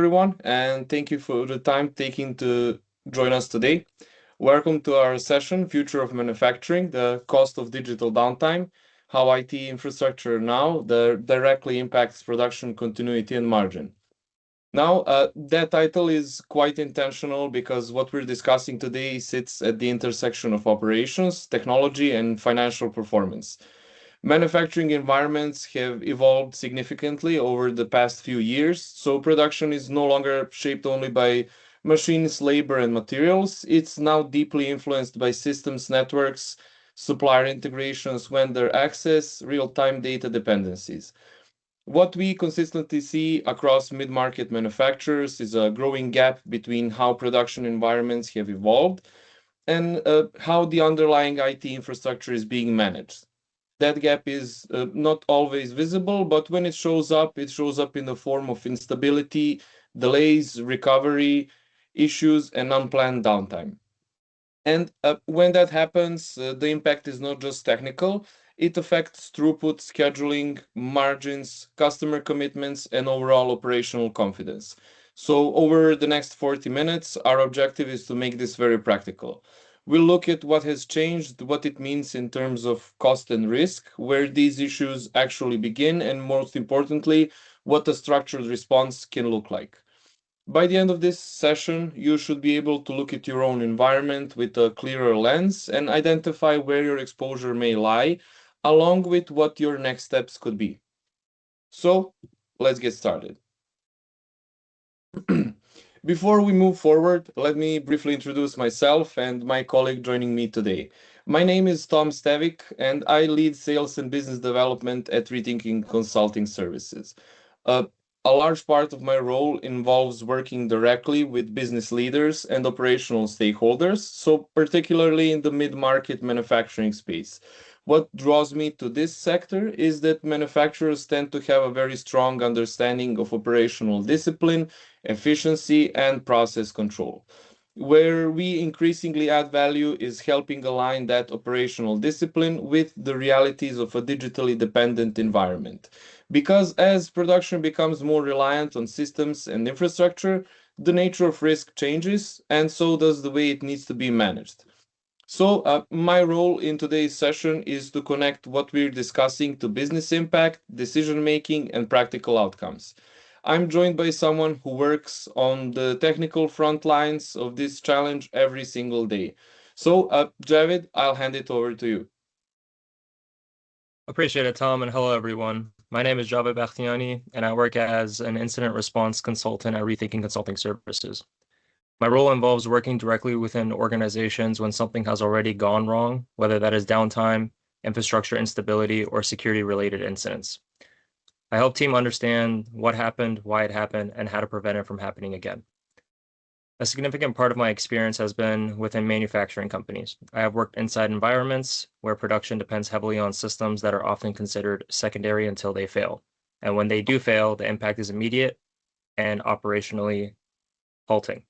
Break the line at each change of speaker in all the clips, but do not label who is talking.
everyone, and thank you for the time taking to join us today. Welcome to our session, Future of Manufacturing, the Cost of Digital Downtime, how IT infrastructure now directly impacts production continuity and margin. Now, that title is quite intentional because what we're discussing today sits at the intersection of operations, technology, and financial performance. Manufacturing environments have evolved significantly over the past few years, so production is no longer shaped only by machines, labor, and materials. It's now deeply influenced by systems, networks, supplier integrations, vendor access, real-time data dependencies. What we consistently see across mid-market manufacturers is a growing gap between how production environments have evolved and how the underlying IT infrastructure is being managed. That gap is not always visible, but when it shows up in the form of instability, delays, recovery issues, and unplanned downtime. And when that happens, the impact is not just technical, it affects throughput, scheduling, margins, customer commitments, and overall operational confidence. So, over the next 40 minutes, our objective is to make this very practical. We'll look at what has changed, what it means in terms of cost and risk, where these issues actually begin, and most importantly, what a structured response can look like. By the end of this session, you should be able to look at your own environment with a clearer lens and identify where your exposure may lie, along with what your next steps could be. So, let's get started. Before we move forward, let me briefly introduce myself and my colleague joining me today. My name is Tom Stavik, and I lead sales and business development at Rethinking Consulting Services. Uh, a large part of my role involves working directly with business leaders and operational stakeholders, so particularly in the mid-market manufacturing space. What draws me to this sector is that manufacturers tend to have a very strong understanding of operational discipline, efficiency, and process control. Where we increasingly add value is helping align that operational discipline with the realities of a digitally dependent environment. Because as production becomes more reliant on systems and infrastructure, the nature of risk changes, and so does the way it needs to be managed. So, my role in today's session is to connect what we're discussing to business impact, decision making, and practical outcomes. I'm joined by someone who works on the technical front lines of this challenge every single day. So, Javid, I'll hand it over to you.
Appreciate it, Tom, and hello, everyone. My name is Javed Bakhtiani, and I work as an incident response consultant at Rethinking Consulting Services. My role involves working directly within organizations when something has already gone wrong, whether that is downtime, infrastructure instability, or security-related incidents. I help team understand what happened, why it happened, and how to prevent it from happening again. A significant part of my experience has been within manufacturing companies. I have worked inside environments where production depends heavily on systems that are often considered secondary until they fail. And when they do fail, the impact is immediate and operationally halting.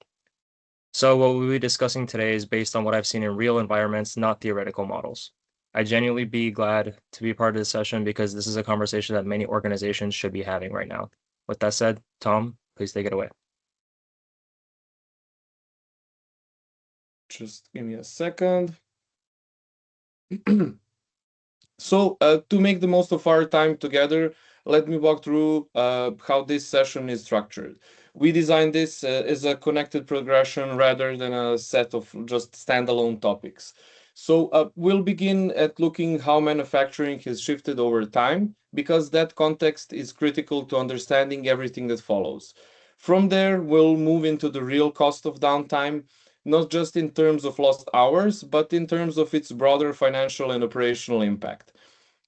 So what we'll be discussing today is based on what I've seen in real environments, not theoretical models. I genuinely be glad to be part of this session because this is a conversation that many organizations should be having right now. With that said, Tom, please take it away.
Just give me a second. So, to make the most of our time together, let me walk through how this session is structured. We designed this as a connected progression rather than a set of just standalone topics. So, we'll begin at looking how manufacturing has shifted over time, because that context is critical to understanding everything that follows. From there, we'll move into the real cost of downtime, not just in terms of lost hours, but in terms of its broader financial and operational impact.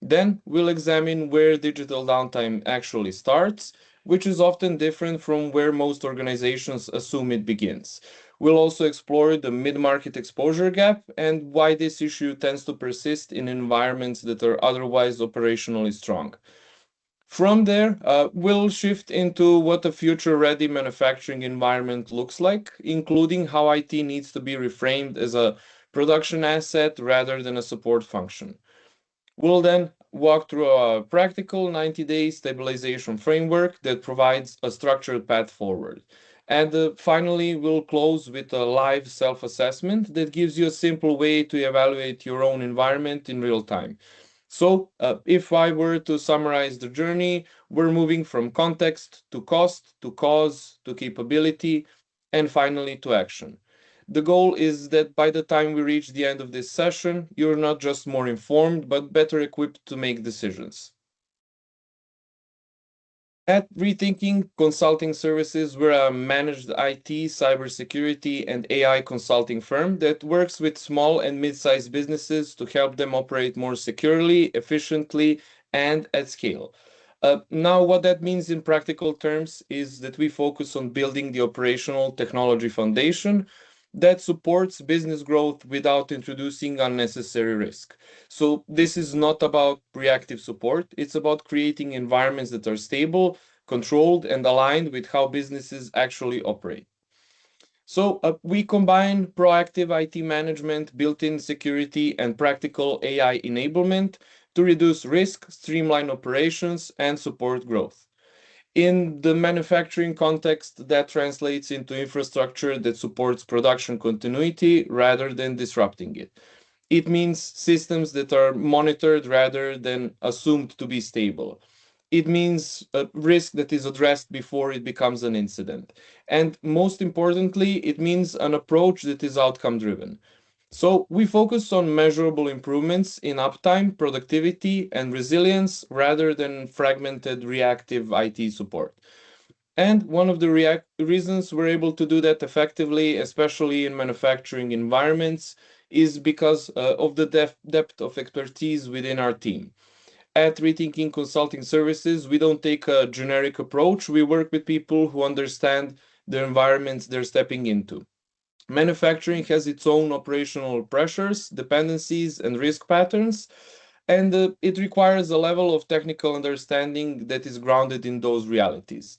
Then we'll examine where digital downtime actually starts, which is often different from where most organizations assume it begins. We'll also explore the mid-market exposure gap and why this issue tends to persist in environments that are otherwise operationally strong. From there, we'll shift into what a future-ready manufacturing environment looks like, including how IT needs to be reframed as a production asset rather than a support function. We'll then walk through a practical 90-day stabilization framework that provides a structured path forward. And finally, we'll close with a live self assessment that gives you a simple way to evaluate your own environment in real time. So, if I were to summarize the journey, we're moving from context to cost to cause to capability and finally to action. The goal is that by the time we reach the end of this session, you're not just more informed, but better equipped to make decisions. At Rethinking Consulting Services, we're a managed IT, cybersecurity, and AI consulting firm that works with small and mid-sized businesses to help them operate more securely, efficiently, and at scale. Now, what that means in practical terms is that we focus on building the operational technology foundation that supports business growth without introducing unnecessary risk. So, this is not about reactive support, it's about creating environments that are stable, controlled, and aligned with how businesses actually operate. So we combine proactive IT management, built-in security, and practical AI enablement to reduce risk, streamline operations, and support growth. In the manufacturing context, that translates into infrastructure that supports production continuity rather than disrupting it. It means systems that are monitored rather than assumed to be stable. It means a risk that is addressed before it becomes an incident. And most importantly, it means an approach that is outcome driven. So we focus on measurable improvements in uptime, productivity, and resilience rather than fragmented reactive IT support. And one of the reasons we're able to do that effectively, especially in manufacturing environments, is because of the depth of expertise within our team. At Rethinking Consulting Services, we don't take a generic approach. We work with people who understand the environments they're stepping into. Manufacturing has its own operational pressures, dependencies, and risk patterns, and it requires a level of technical understanding that is grounded in those realities.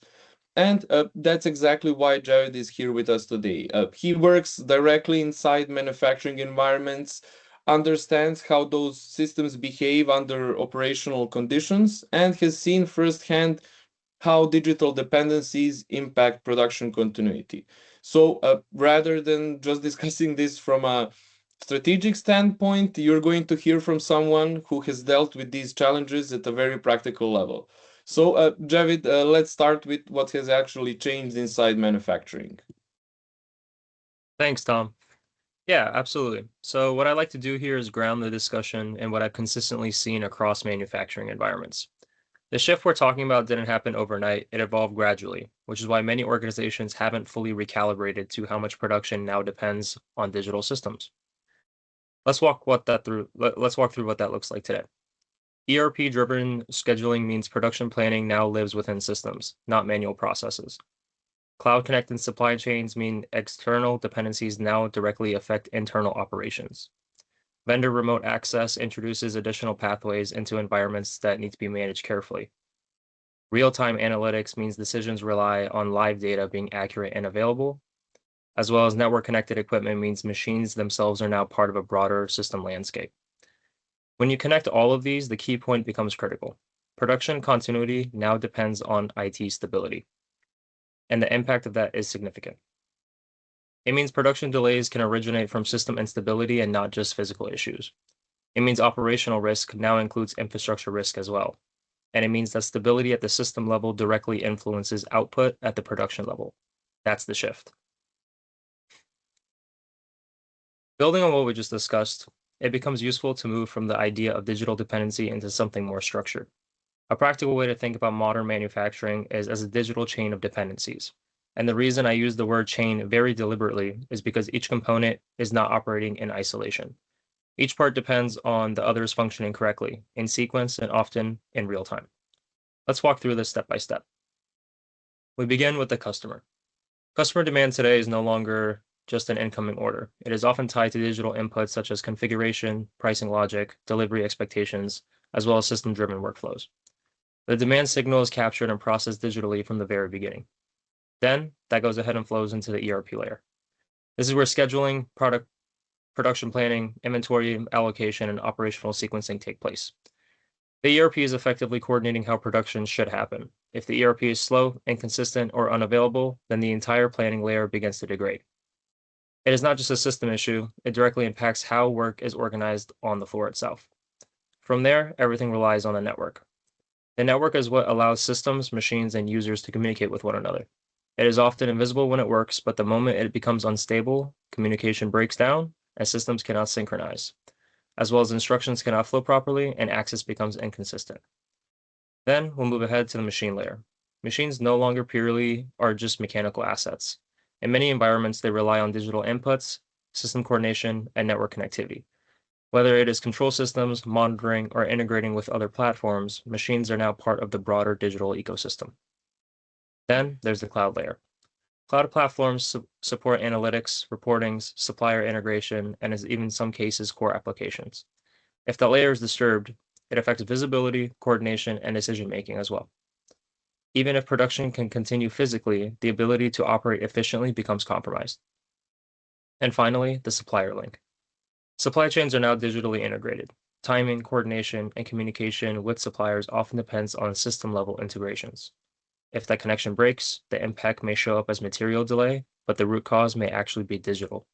And that's exactly why Jared is here with us today. He works directly inside manufacturing environments, understands how those systems behave under operational conditions, and has seen firsthand how digital dependencies impact production continuity. So rather than just discussing this from a strategic standpoint, you're going to hear from someone who has dealt with these challenges at a very practical level. So, Javid, let's start with what has actually changed inside manufacturing.
Thanks, Tom. Yeah, absolutely. So what I like to do here is ground the discussion in what I've consistently seen across manufacturing environments. The shift we're talking about didn't happen overnight, it evolved gradually, which is why many organizations haven't fully recalibrated to how much production now depends on digital systems. Let's walk through what that looks like today. ERP-driven scheduling means production planning now lives within systems, not manual processes. Cloud-connected supply chains mean external dependencies now directly affect internal operations. Vendor remote access introduces additional pathways into environments that need to be managed carefully. Real-time analytics means decisions rely on live data being accurate and available, as well as network-connected equipment means machines themselves are now part of a broader system landscape. When you connect all of these, the key point becomes critical. Production continuity now depends on IT stability, and the impact of that is significant. It means production delays can originate from system instability and not just physical issues. It means operational risk now includes infrastructure risk as well. And it means that stability at the system level directly influences output at the production level. That's the shift. Building on what we just discussed, it becomes useful to move from the idea of digital dependency into something more structured. A practical way to think about modern manufacturing is as a digital chain of dependencies. And the reason I use the word chain very deliberately is because each component is not operating in isolation. Each part depends on the others functioning correctly, in sequence, and often in real time. Let's walk through this step by step. We begin with the customer. Customer demand today is no longer just an incoming order. It is often tied to digital inputs such as configuration, pricing logic, delivery expectations, as well as system-driven workflows. The demand signal is captured and processed digitally from the very beginning. Then, that goes ahead and flows into the ERP layer. This is where scheduling, production planning, inventory allocation, and operational sequencing take place. The ERP is effectively coordinating how production should happen. If the ERP is slow, inconsistent, or unavailable, then the entire planning layer begins to degrade. It is not just a system issue, it directly impacts how work is organized on the floor itself. From there, everything relies on the network. The network is what allows systems, machines, and users to communicate with one another. It is often invisible when it works, but the moment it becomes unstable, communication breaks down, and systems cannot synchronize, as well as instructions cannot flow properly and access becomes inconsistent. Then we'll move ahead to the machine layer. Machines no longer purely are just mechanical assets. In many environments, they rely on digital inputs, system coordination, and network connectivity. Whether it is control systems, monitoring, or integrating with other platforms, machines are now part of the broader digital ecosystem. Then there's the cloud layer. Cloud platforms support analytics, reportings, supplier integration, and in even some cases, core applications. If the layer is disturbed, it affects visibility, coordination, and decision making as well. Even if production can continue physically, the ability to operate efficiently becomes compromised. And finally, the supplier link. Supply chains are now digitally integrated. Timing, coordination, and communication with suppliers often depends on system-level integrations. If that connection breaks, the impact may show up as material delay, but the root cause may actually be digital.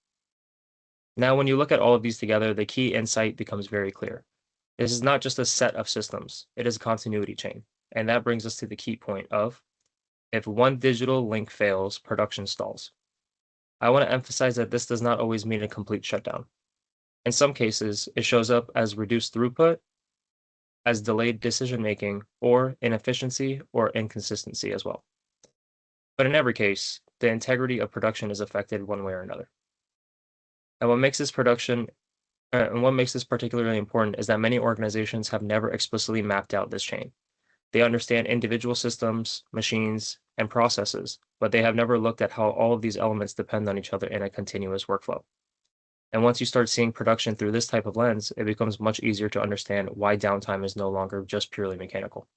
Now, when you look at all of these together, the key insight becomes very clear. This is not just a set of systems, it is a continuity chain. And that brings us to the key point of if one digital link fails, production stalls. I want to emphasize that this does not always mean a complete shutdown. In some cases, it shows up as reduced throughput, as delayed decision making, or inefficiency or inconsistency as well. But in every case, the integrity of production is affected one way or another. And what makes this particularly important is that many organizations have never explicitly mapped out this chain. They understand individual systems, machines, and processes, but they have never looked at how all of these elements depend on each other in a continuous workflow. And once you start seeing production through this type of lens, it becomes much easier to understand why downtime is no longer just purely mechanical.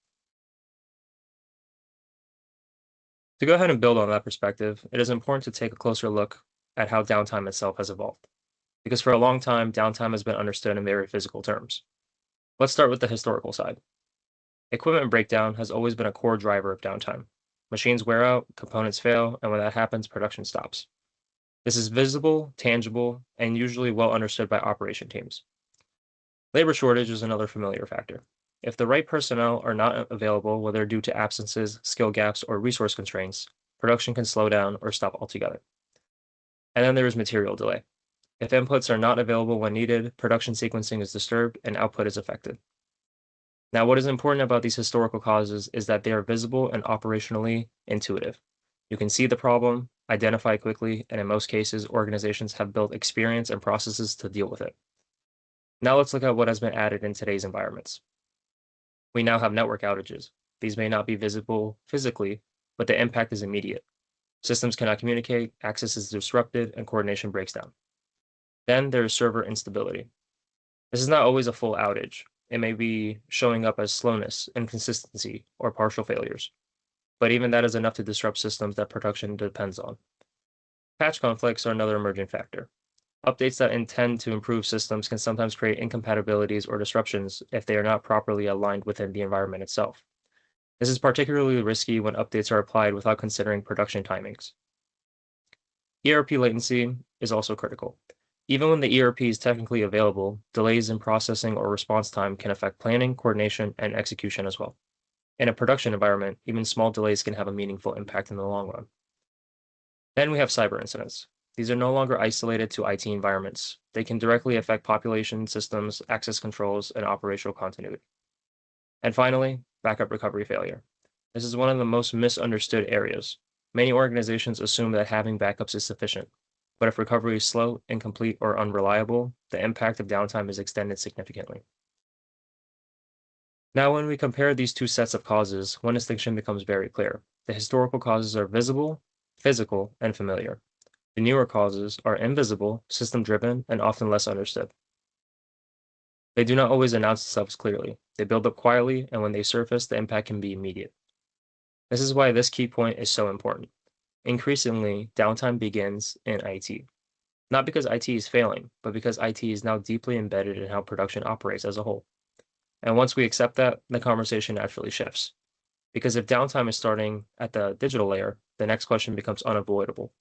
To go ahead and build on that perspective, it is important to take a closer look at how downtime itself has evolved. Because for a long time, downtime has been understood in very physical terms. Let's start with the historical side. Equipment breakdown has always been a core driver of downtime. Machines wear out, components fail, and when that happens, production stops. This is visible, tangible, and usually well understood by operation teams. Labor shortage is another familiar factor. If the right personnel are not available, whether due to absences, skill gaps, or resource constraints, production can slow down or stop altogether. And then there is material delay. If inputs are not available when needed, production sequencing is disturbed and output is affected. Now, what is important about these historical causes is that they are visible and operationally intuitive. You can see the problem, identify it quickly, and in most cases, organizations have built experience and processes to deal with it. Now let's look at what has been added in today's environments. We now have network outages. These may not be visible physically, but the impact is immediate. Systems cannot communicate, access is disrupted, and coordination breaks down. Then there is server instability. This is not always a full outage. It may be showing up as slowness, inconsistency, or partial failures. But even that is enough to disrupt systems that production depends on. Patch conflicts are another emerging factor. Updates that intend to improve systems can sometimes create incompatibilities or disruptions if they are not properly aligned within the environment itself. This is particularly risky when updates are applied without considering production timings. ERP latency is also critical. Even when the ERP is technically available, delays in processing or response time can affect planning, coordination, and execution as well. In a production environment, even small delays can have a meaningful impact in the long run. Then we have cyber incidents. These are no longer isolated to IT environments. They can directly affect population systems, access controls, and operational continuity. And finally, backup recovery failure. This is one of the most misunderstood areas. Many organizations assume that having backups is sufficient, but if recovery is slow, incomplete, or unreliable, the impact of downtime is extended significantly. Now, when we compare these two sets of causes, one distinction becomes very clear. The historical causes are visible, physical, and familiar. The newer causes are invisible, system-driven, and often less understood. They do not always announce themselves clearly. They build up quietly, and when they surface, the impact can be immediate. This is why this key point is so important. Increasingly, downtime begins in IT. Not because IT is failing, but because IT is now deeply embedded in how production operates as a whole. And once we accept that, the conversation naturally shifts. Because if downtime is starting at the digital layer, the next question becomes unavoidable.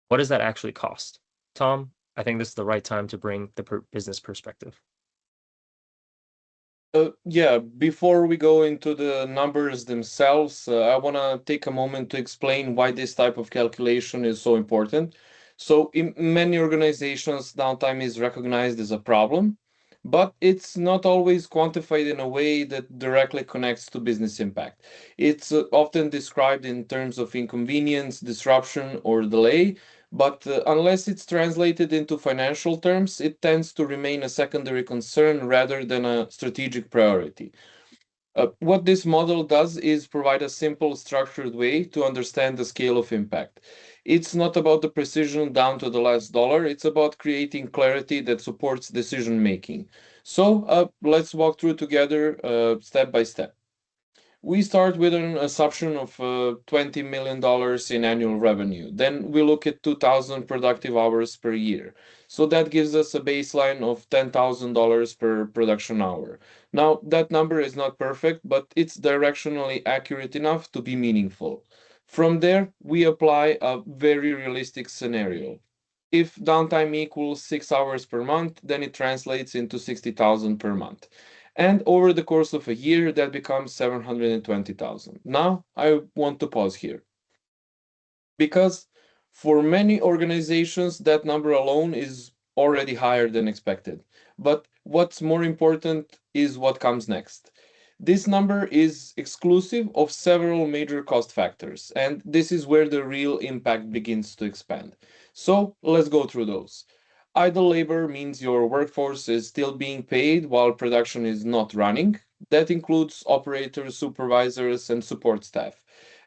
What does that actually cost? Tom, I think this is the right time to bring the business perspective.
Yeah, before we go into the numbers themselves, I want to take a moment to explain why this type of calculation is so important. So, in many organizations, downtime is recognized as a problem, but it's not always quantified in a way that directly connects to business impact. It's often described in terms of inconvenience, disruption, or delay, but unless it's translated into financial terms, it tends to remain a secondary concern rather than a strategic priority. What this model does is provide a simple, structured way to understand the scale of impact. It's not about the precision down to the last dollar, it's about creating clarity that supports decision making. So let's walk through together step by step. We start with an assumption of $20 million in annual revenue. Then we look at 2,000 productive hours per year. So that gives us a baseline of $10,000 per production hour. Now, that number is not perfect, but it's directionally accurate enough to be meaningful. From there, we apply a very realistic scenario. If downtime equals 6 hours per month, then it translates into 60,000 per month. And over the course of a year, that becomes 720,000. Now, I want to pause here because for many organizations, that number alone is already higher than expected. But what's more important is what comes next. This number is exclusive of several major cost factors, and this is where the real impact begins to expand. So let's go through those. Idle labor means your workforce is still being paid while production is not running. That includes operators, supervisors, and support staff.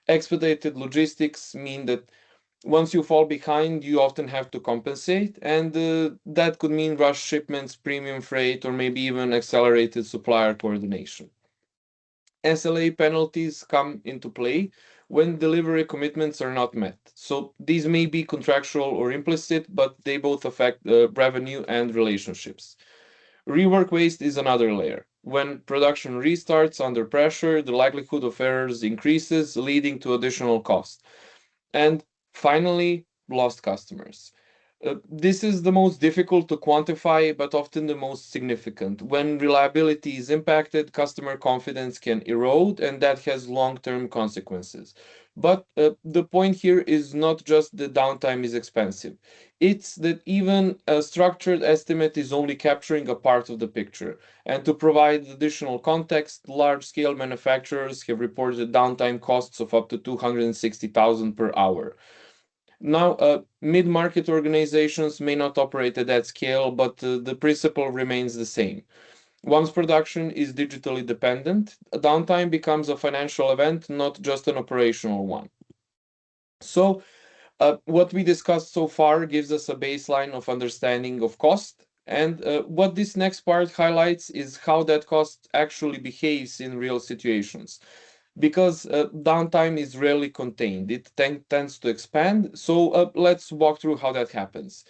Expedited logistics mean that once you fall behind, you often have to compensate, and that could mean rush shipments, premium freight, or maybe even accelerated supplier coordination. SLA penalties come into play when delivery commitments are not met. So these may be contractual or implicit, but they both affect revenue and relationships. Rework waste is another layer. When production restarts under pressure, the likelihood of errors increases, leading to additional cost. And finally, lost customers. This is the most difficult to quantify, but often the most significant. When reliability is impacted, customer confidence can erode, and that has long term consequences. But the point here is not just that downtime is expensive, it's that even a structured estimate is only capturing a part of the picture. And to provide additional context, large scale manufacturers have reported downtime costs of up to 260,000 per hour. Now, mid-market organizations may not operate at that scale, but the principle remains the same. Once production is digitally dependent, downtime becomes a financial event, not just an operational one. So, what we discussed so far gives us a baseline of understanding of cost. And what this next part highlights is how that cost actually behaves in real situations. Because downtime is rarely contained, it tends to expand. So let's walk through how that happens.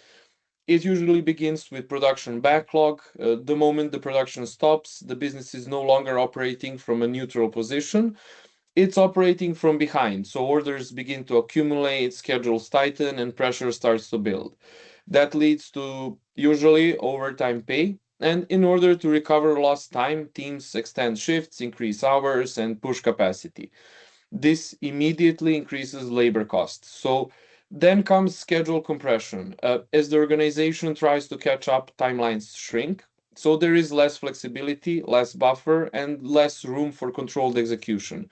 It usually begins with production backlog. The moment the production stops, the business is no longer operating from a neutral position. It's operating from behind. So orders begin to accumulate, schedules tighten, and pressure starts to build. That leads to usually overtime pay. And in order to recover lost time, teams extend shifts, increase hours, and push capacity. This immediately increases labor costs. So then comes schedule compression. As the organization tries to catch up, timelines shrink. So there is less flexibility, less buffer, and less room for controlled execution.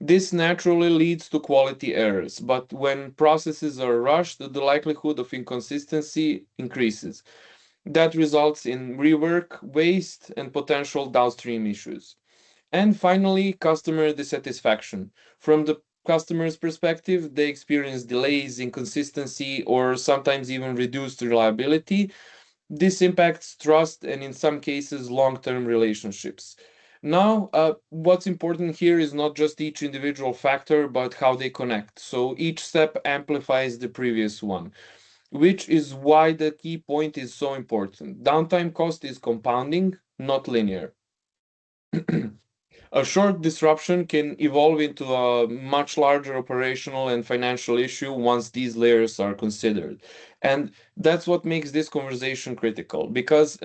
This naturally leads to quality errors, but when processes are rushed, the likelihood of inconsistency increases. That results in rework, waste, and potential downstream issues. And finally, customer dissatisfaction. From the customer's perspective, they experience delays, inconsistency, or sometimes even reduced reliability. This impacts trust and, in some cases, long term relationships. Now, what's important here is not just each individual factor, but how they connect. So each step amplifies the previous one, which is why the key point is so important. Downtime cost is compounding, not linear. A short disruption can evolve into a much larger operational and financial issue once these layers are considered. And that's what makes this conversation critical because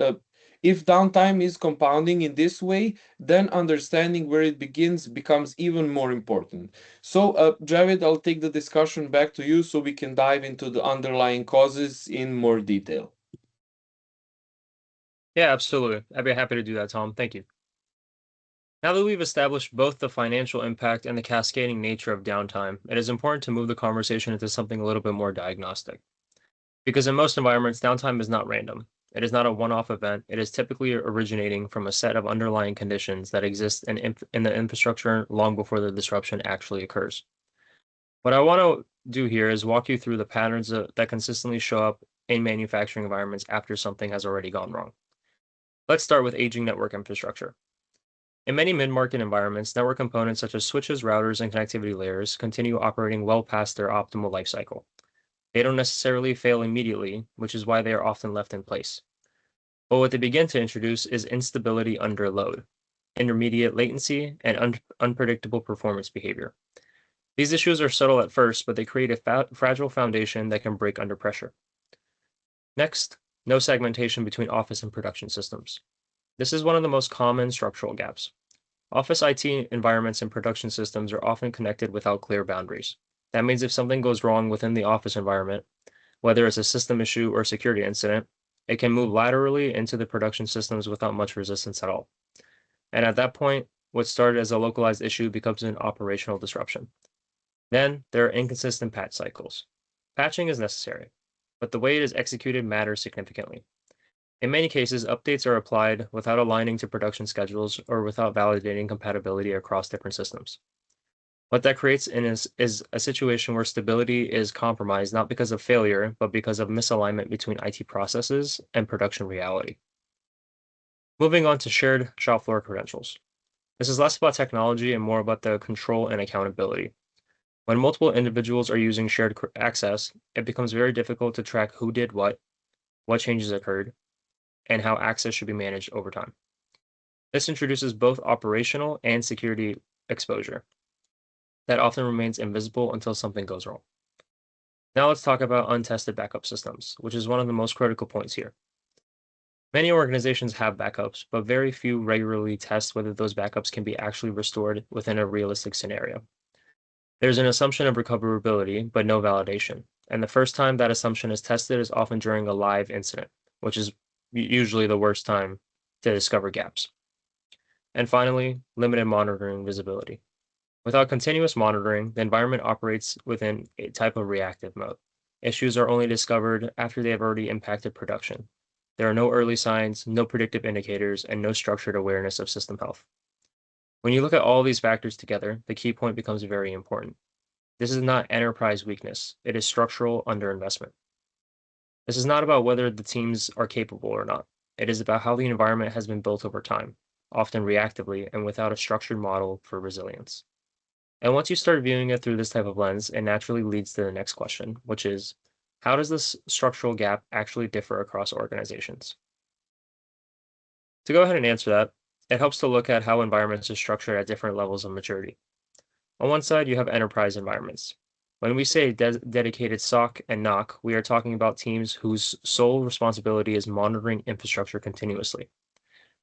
if downtime is compounding in this way, then understanding where it begins becomes even more important. So, Javid, I'll take the discussion back to you so we can dive into the underlying causes in more detail.
Yeah, absolutely. I'd be happy to do that, Tom. Thank you. Now that we've established both the financial impact and the cascading nature of downtime, it is important to move the conversation into something a little bit more diagnostic. Because in most environments, downtime is not random. It is not a one off event. It is typically originating from a set of underlying conditions that exist in the infrastructure long before the disruption actually occurs. What I want to do here is walk you through the patterns that consistently show up in manufacturing environments after something has already gone wrong. Let's start with aging network infrastructure. In many mid-market environments, network components such as switches, routers, and connectivity layers continue operating well past their optimal lifecycle. They don't necessarily fail immediately, which is why they are often left in place. But what they begin to introduce is instability under load, intermediate latency, and unpredictable performance behavior. These issues are subtle at first, but they create a fragile foundation that can break under pressure. Next, no segmentation between office and production systems. This is one of the most common structural gaps. Office IT environments and production systems are often connected without clear boundaries. That means if something goes wrong within the office environment, whether it's a system issue or a security incident, it can move laterally into the production systems without much resistance at all. And at that point, what started as a localized issue becomes an operational disruption. Then there are inconsistent patch cycles. Patching is necessary, but the way it is executed matters significantly. In many cases, updates are applied without aligning to production schedules or without validating compatibility across different systems. What that creates is a situation where stability is compromised not because of failure, but because of misalignment between IT processes and production reality. Moving on to shared shop floor credentials. This is less about technology and more about the control and accountability. When multiple individuals are using shared access, it becomes very difficult to track who did what changes occurred, and how access should be managed over time. This introduces both operational and security exposure that often remains invisible until something goes wrong. Now let's talk about untested backup systems, which is one of the most critical points here. Many organizations have backups, but very few regularly test whether those backups can be actually restored within a realistic scenario. There's an assumption of recoverability, but no validation. And the first time that assumption is tested is often during a live incident, which is usually the worst time to discover gaps. And finally, limited monitoring visibility. Without continuous monitoring, the environment operates within a type of reactive mode. Issues are only discovered after they have already impacted production. There are no early signs, no predictive indicators, and no structured awareness of system health. When you look at all these factors together, the key point becomes very important. This is not enterprise weakness, it is structural underinvestment. This is not about whether the teams are capable or not. It is about how the environment has been built over time, often reactively and without a structured model for resilience. And once you start viewing it through this type of lens, it naturally leads to the next question, which is, how does this structural gap actually differ across organizations? To go ahead and answer that, it helps to look at how environments are structured at different levels of maturity. On one side, you have enterprise environments. When we say dedicated SOC and NOC, we are talking about teams whose sole responsibility is monitoring infrastructure continuously.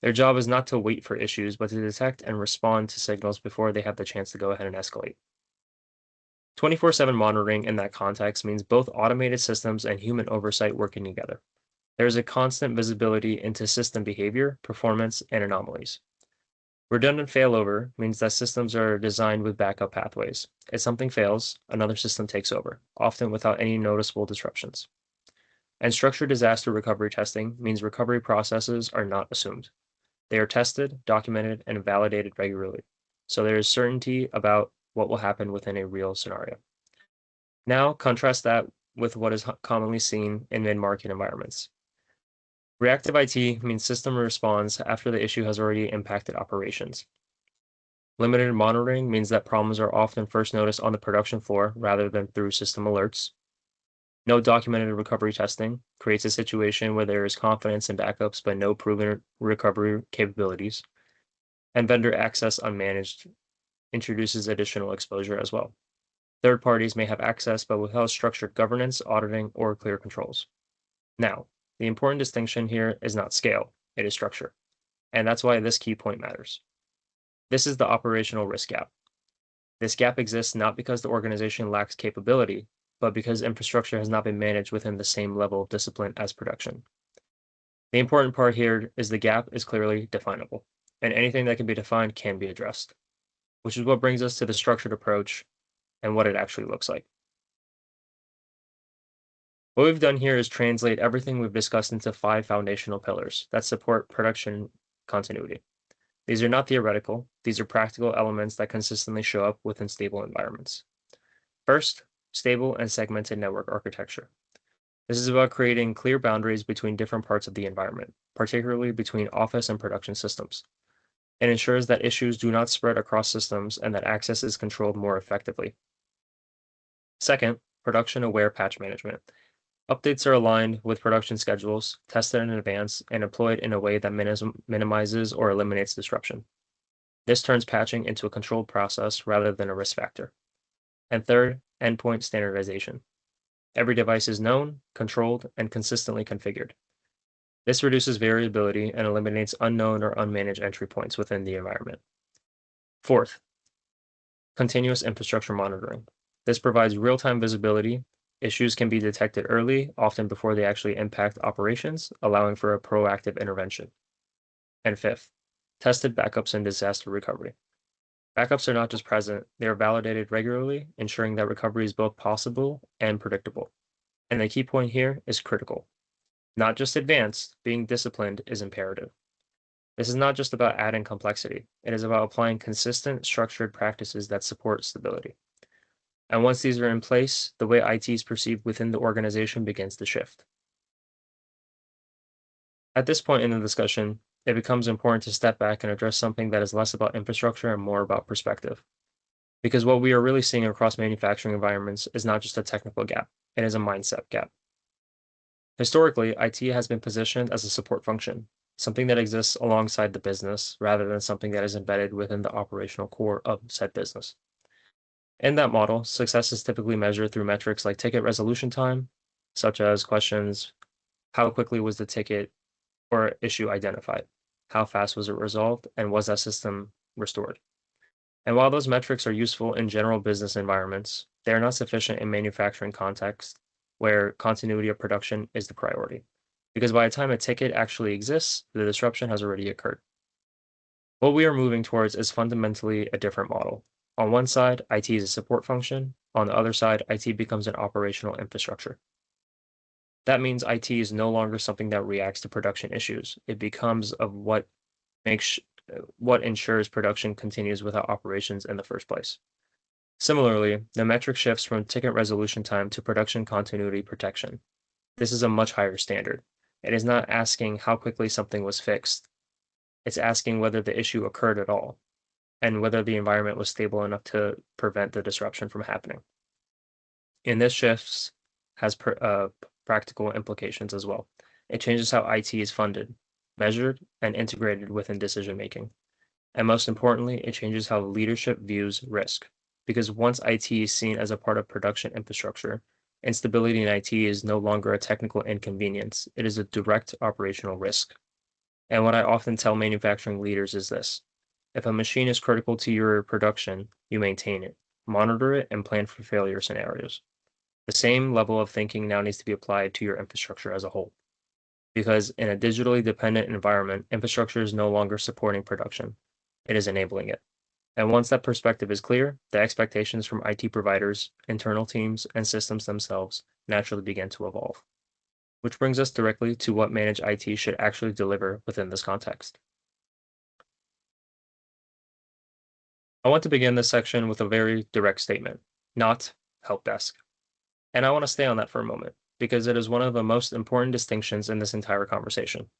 Their job is not to wait for issues, but to detect and respond to signals before they have the chance to go ahead and escalate. 24/7 monitoring in that context means both automated systems and human oversight working together. There is a constant visibility into system behavior, performance, and anomalies. Redundant failover means that systems are designed with backup pathways. If something fails, another system takes over, often without any noticeable disruptions. And structured disaster recovery testing means recovery processes are not assumed. They are tested, documented, and validated regularly. So there is certainty about what will happen within a real scenario. Now, contrast that with what is commonly seen in mid-market environments. Reactive IT means system responds after the issue has already impacted operations. Limited monitoring means that problems are often first noticed on the production floor rather than through system alerts. No documented recovery testing creates a situation where there is confidence in backups but no proven recovery capabilities. and vendor access unmanaged introduces additional exposure as well. Third parties may have access, but without structured governance, auditing, or clear controls. Now, the important distinction here is not scale, it is structure. And that's why this key point matters. This is the operational risk gap. This gap exists not because the organization lacks capability, but because infrastructure has not been managed within the same level of discipline as production. The important part here is the gap is clearly definable, and anything that can be defined can be addressed, which is what brings us to the structured approach and what it actually looks like. What we've done here is translate everything we've discussed into 5 foundational pillars that support production continuity. These are not theoretical, these are practical elements that consistently show up within stable environments. First, stable and segmented network architecture. This is about creating clear boundaries between different parts of the environment, particularly between office and production systems. It ensures that issues do not spread across systems and that access is controlled more effectively. Second, production-aware patch management. Updates are aligned with production schedules, tested in advance, and employed in a way that minimizes or eliminates disruption. This turns patching into a controlled process rather than a risk factor. And third, endpoint standardization. Every device is known, controlled, and consistently configured. This reduces variability and eliminates unknown or unmanaged entry points within the environment. Fourth, continuous infrastructure monitoring. This provides real-time visibility. Issues can be detected early, often before they actually impact operations, allowing for a proactive intervention. And fifth, tested backups and disaster recovery. Backups are not just present, they are validated regularly, ensuring that recovery is both possible and predictable. And the key point here is critical. Not just advanced, being disciplined is imperative. This is not just about adding complexity, it is about applying consistent, structured practices that support stability. And once these are in place, the way IT is perceived within the organization begins to shift. At this point in the discussion, it becomes important to step back and address something that is less about infrastructure and more about perspective. Because what we are really seeing across manufacturing environments is not just a technical gap, it is a mindset gap. Historically, IT has been positioned as a support function, something that exists alongside the business rather than something that is embedded within the operational core of said business. In that model, success is typically measured through metrics like ticket resolution time, such as questions: how quickly was the ticket or issue identified? How fast was it resolved? And was that system restored? And while those metrics are useful in general business environments, they are not sufficient in manufacturing context where continuity of production is the priority. Because by the time a ticket actually exists, the disruption has already occurred. What we are moving towards is fundamentally a different model. On one side, IT is a support function. On the other side, IT becomes an operational infrastructure. That means IT is no longer something that reacts to production issues. It becomes of what ensures production continues without operations in the first place. Similarly, the metric shifts from ticket resolution time to production continuity protection. This is a much higher standard. It is not asking how quickly something was fixed. It's asking whether the issue occurred at all, and whether the environment was stable enough to prevent the disruption from happening. And this shifts has practical implications as well. It changes how IT is funded, measured, and integrated within decision making. And most importantly, it changes how leadership views risk. Because once IT is seen as a part of production infrastructure, instability in IT is no longer a technical inconvenience, it is a direct operational risk. And what I often tell manufacturing leaders is this: if a machine is critical to your production, you maintain it, monitor it, and plan for failure scenarios. The same level of thinking now needs to be applied to your infrastructure as a whole. Because in a digitally dependent environment, infrastructure is no longer supporting production, it is enabling it. And once that perspective is clear, the expectations from IT providers, internal teams, and systems themselves naturally begin to evolve. Which brings us directly to what managed IT should actually deliver within this context. I want to begin this section with a very direct statement: not help desk. And I want to stay on that for a moment, because it is one of the most important distinctions in this entire conversation.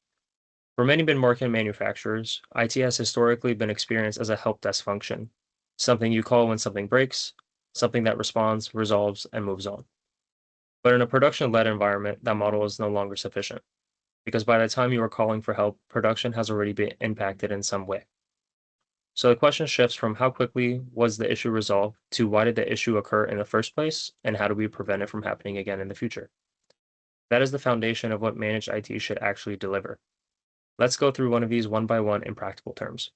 For many mid-market manufacturers, IT has historically been experienced as a help desk function, something you call when something breaks, something that responds, resolves, and moves on. But in a production-led environment, that model is no longer sufficient, because by the time you are calling for help, production has already been impacted in some way. So the question shifts from how quickly was the issue resolved to why did the issue occur in the first place and how do we prevent it from happening again in the future? That is the foundation of what managed IT should actually deliver. Let's go through one of these one by one in practical terms.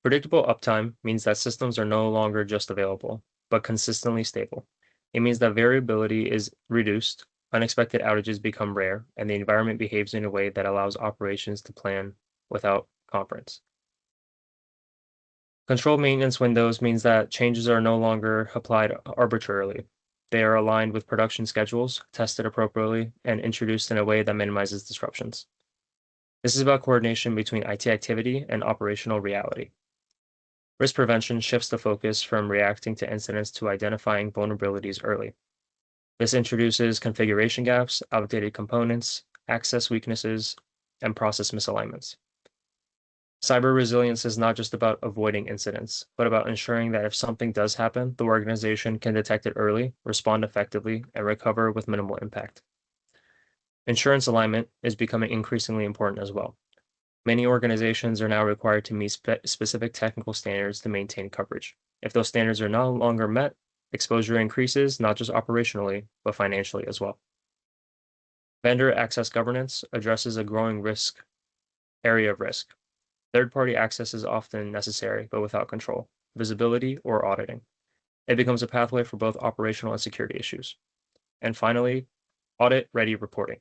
Predictable uptime means that systems are no longer just available, but consistently stable. It means that variability is reduced, unexpected outages become rare, and the environment behaves in a way that allows operations to plan without conference. Controlled maintenance windows means that changes are no longer applied arbitrarily. They are aligned with production schedules, tested appropriately, and introduced in a way that minimizes disruptions. This is about coordination between IT activity and operational reality. Risk prevention shifts the focus from reacting to incidents to identifying vulnerabilities early. This introduces configuration gaps, outdated components, access weaknesses, and process misalignments. Cyber resilience is not just about avoiding incidents, but about ensuring that if something does happen, the organization can detect it early, respond effectively, and recover with minimal impact. Insurance alignment is becoming increasingly important as well. Many organizations are now required to meet specific technical standards to maintain coverage. If those standards are no longer met, exposure increases not just operationally, but financially as well. Vendor access governance addresses a growing area of risk. Third-party access is often necessary, but without control, visibility, or auditing. It becomes a pathway for both operational and security issues. And finally, audit-ready reporting.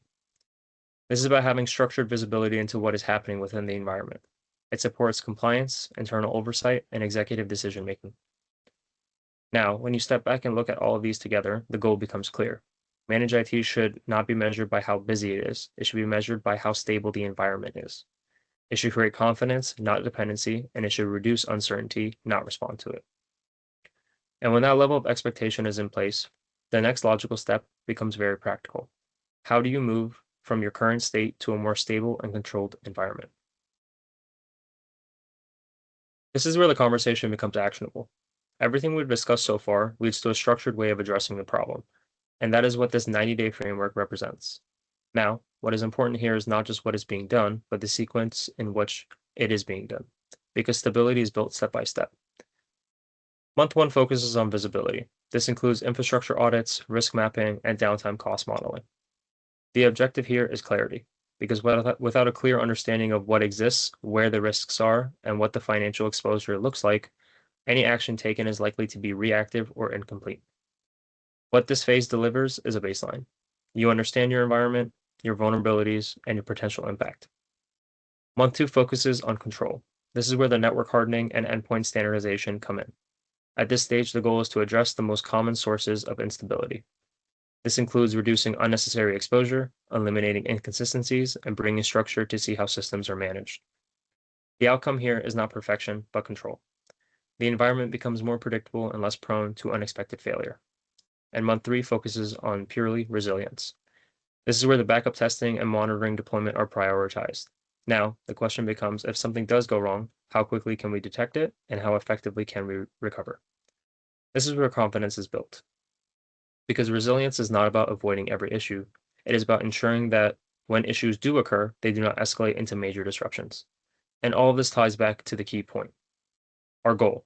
This is about having structured visibility into what is happening within the environment. It supports compliance, internal oversight, and executive decision-making. Now, when you step back and look at all of these together, the goal becomes clear. Managed IT should not be measured by how busy it is. It should be measured by how stable the environment is. It should create confidence, not dependency, and it should reduce uncertainty, not respond to it. And when that level of expectation is in place, the next logical step becomes very practical. How do you move from your current state to a more stable and controlled environment? This is where the conversation becomes actionable. Everything we've discussed so far leads to a structured way of addressing the problem, and that is what this 90-day framework represents. Now, what is important here is not just what is being done, but the sequence in which it is being done, because stability is built step by step. Month one focuses on visibility. This includes infrastructure audits, risk mapping, and downtime cost modeling. The objective here is clarity, because without a clear understanding of what exists, where the risks are, and what the financial exposure looks like, any action taken is likely to be reactive or incomplete. What this phase delivers is a baseline. You understand your environment, your vulnerabilities, and your potential impact. Month two focuses on control. This is where the network hardening and endpoint standardization come in. At this stage, the goal is to address the most common sources of instability. This includes reducing unnecessary exposure, eliminating inconsistencies, and bringing structure to see how systems are managed. The outcome here is not perfection, but control. The environment becomes more predictable and less prone to unexpected failure. And month three focuses on purely resilience. This is where the backup testing and monitoring deployment are prioritized. Now, the question becomes, if something does go wrong, how quickly can we detect it, and how effectively can we recover? This is where confidence is built. Because resilience is not about avoiding every issue, it is about ensuring that when issues do occur, they do not escalate into major disruptions. And all of this ties back to the key point, our goal,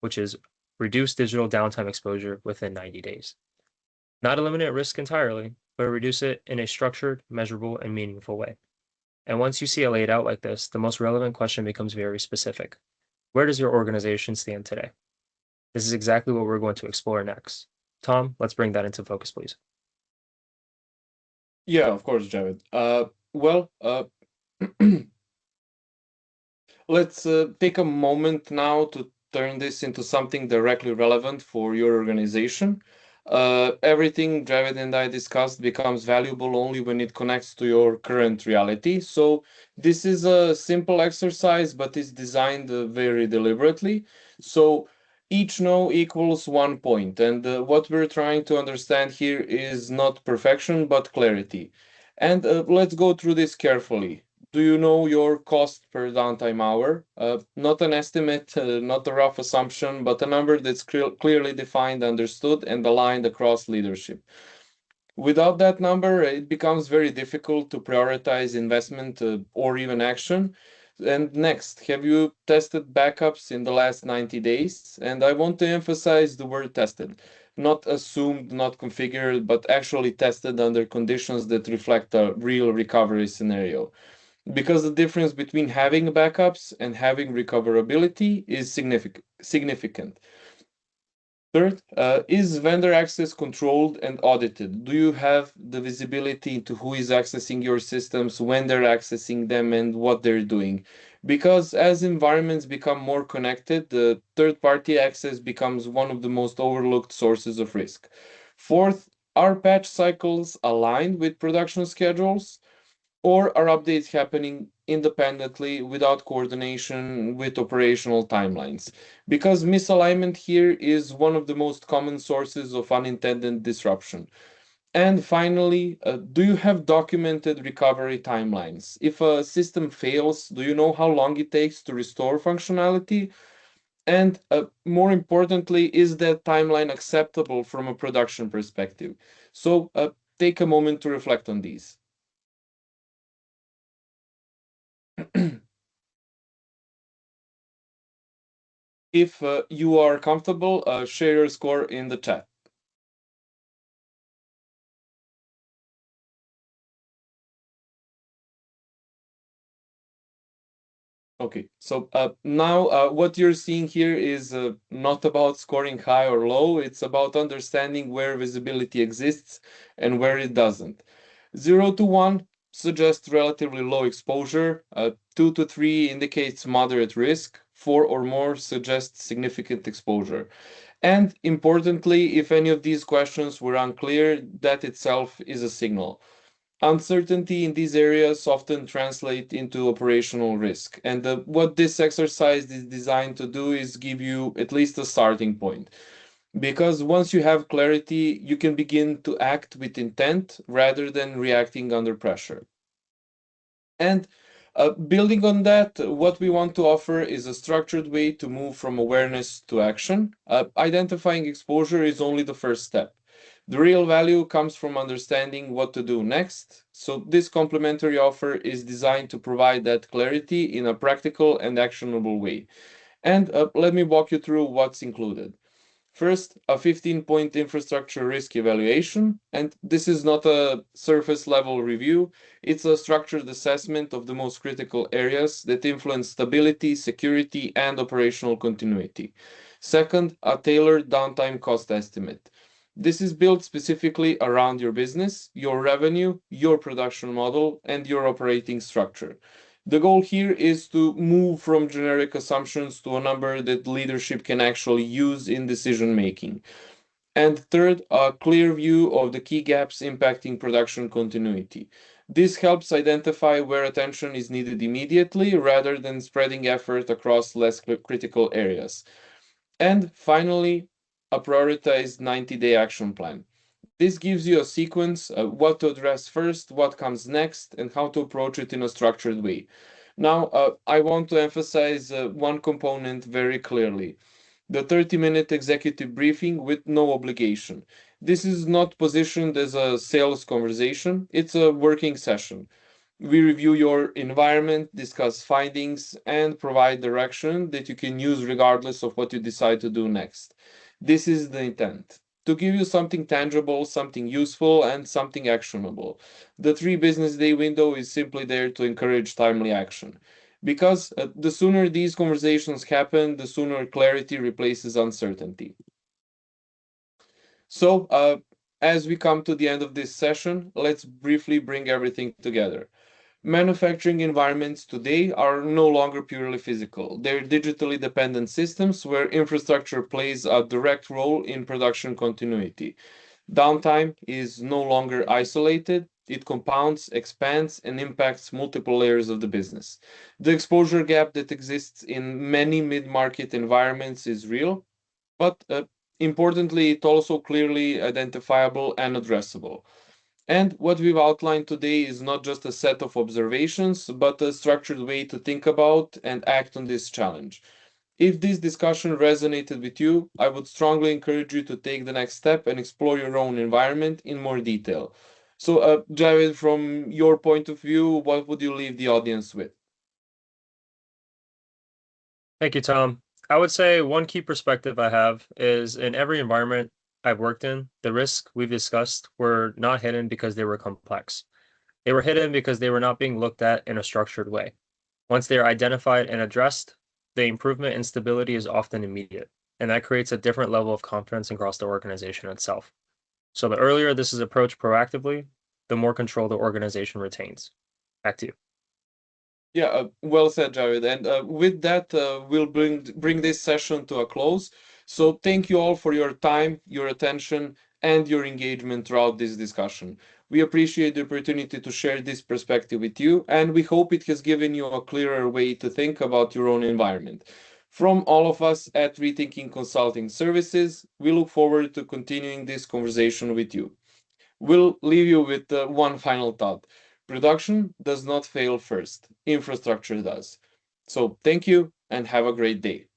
which is reduce digital downtime exposure within 90 days. Not eliminate risk entirely, but reduce it in a structured, measurable, and meaningful way. And once you see it laid out like this, the most relevant question becomes very specific. Where does your organization stand today? This is exactly what we're going to explore next. Tom, let's bring that into focus, please.
Yeah, of course, Javid. Well, let's take a moment now to turn this into something directly relevant for your organization. Everything Javid and I discussed becomes valuable only when it connects to your current reality. So this is a simple exercise, but it's designed very deliberately. So each no equals 1 point. And what we're trying to understand here is not perfection, but clarity. And let's go through this carefully. Do you know your cost per downtime hour? Not an estimate, not a rough assumption, but a number that's clearly defined, understood, and aligned across leadership. Without that number, it becomes very difficult to prioritize investment or even action. And next, have you tested backups in the last 90 days? And I want to emphasize the word tested, not assumed, not configured, but actually tested under conditions that reflect a real recovery scenario. Because the difference between having backups and having recoverability is significant. Third, is vendor access controlled and audited? Do you have the visibility into who is accessing your systems, when they're accessing them, and what they're doing? Because as environments become more connected, the third party access becomes one of the most overlooked sources of risk. Fourth, are patch cycles aligned with production schedules? Or are updates happening independently without coordination with operational timelines? Because misalignment here is one of the most common sources of unintended disruption. And finally, do you have documented recovery timelines? If a system fails, do you know how long it takes to restore functionality? And more importantly, is that timeline acceptable from a production perspective? So take a moment to reflect on these. If you are comfortable, share your score in the chat. Okay, so now what you're seeing here is not about scoring high or low, it's about understanding where visibility exists and where it doesn't. 0 to 1 suggests relatively low exposure, 2 to 3 indicates moderate risk, 4 or more suggests significant exposure. And importantly, if any of these questions were unclear, that itself is a signal. Uncertainty in these areas often translate into operational risk. And what this exercise is designed to do is give you at least a starting point. Because once you have clarity, you can begin to act with intent rather than reacting under pressure. And building on that, what we want to offer is a structured way to move from awareness to action. Identifying exposure is only the first step. The real value comes from understanding what to do next. So, this complementary offer is designed to provide that clarity in a practical and actionable way. And let me walk you through what's included. First, a 15-point infrastructure risk evaluation, and this is not a surface level review, it's a structured assessment of the most critical areas that influence stability, security, and operational continuity. Second, a tailored downtime cost estimate. This is built specifically around your business, your revenue, your production model, and your operating structure. The goal here is to move from generic assumptions to a number that leadership can actually use in decision making. And third, a clear view of the key gaps impacting production continuity. This helps identify where attention is needed immediately rather than spreading effort across less critical areas. And finally, a prioritized 90-day action plan. This gives you a sequence, what to address first, what comes next, and how to approach it in a structured way. Now, I want to emphasize one component very clearly: the 30-minute executive briefing with no obligation. This is not positioned as a sales conversation, it's a working session. We review your environment, discuss findings, and provide direction that you can use regardless of what you decide to do next. This is the intent: to give you something tangible, something useful, and something actionable. The 3 business day window is simply there to encourage timely action. Because the sooner these conversations happen, the sooner clarity replaces uncertainty. So, as we come to the end of this session, let's briefly bring everything together. Manufacturing environments today are no longer purely physical. They're digitally dependent systems where infrastructure plays a direct role in production continuity. Downtime is no longer isolated, it compounds, expands, and impacts multiple layers of the business. The exposure gap that exists in many mid market environments is real, but importantly, it's also clearly identifiable and addressable. And what we've outlined today is not just a set of observations, but a structured way to think about and act on this challenge. If this discussion resonated with you, I would strongly encourage you to take the next step and explore your own environment in more detail. So, Jared, from your point of view, what would you leave the audience with?
Thank you, Tom. I would say one key perspective I have is in every environment I've worked in, the risks we've discussed were not hidden because they were complex. They were hidden because they were not being looked at in a structured way. Once they are identified and addressed, the improvement in stability is often immediate, and that creates a different level of confidence across the organization itself. So the earlier this is approached proactively, the more control the organization retains. Back to you.
Yeah, well said, Jared. And with that, we'll bring this session to a close. So thank you all for your time, your attention, and your engagement throughout this discussion. We appreciate the opportunity to share this perspective with you, and we hope it has given you a clearer way to think about your own environment. From all of us at Rethinking Consulting Services, we look forward to continuing this conversation with you. We'll leave you with one final thought. Production does not fail first, infrastructure does. So, thank you and have a great day.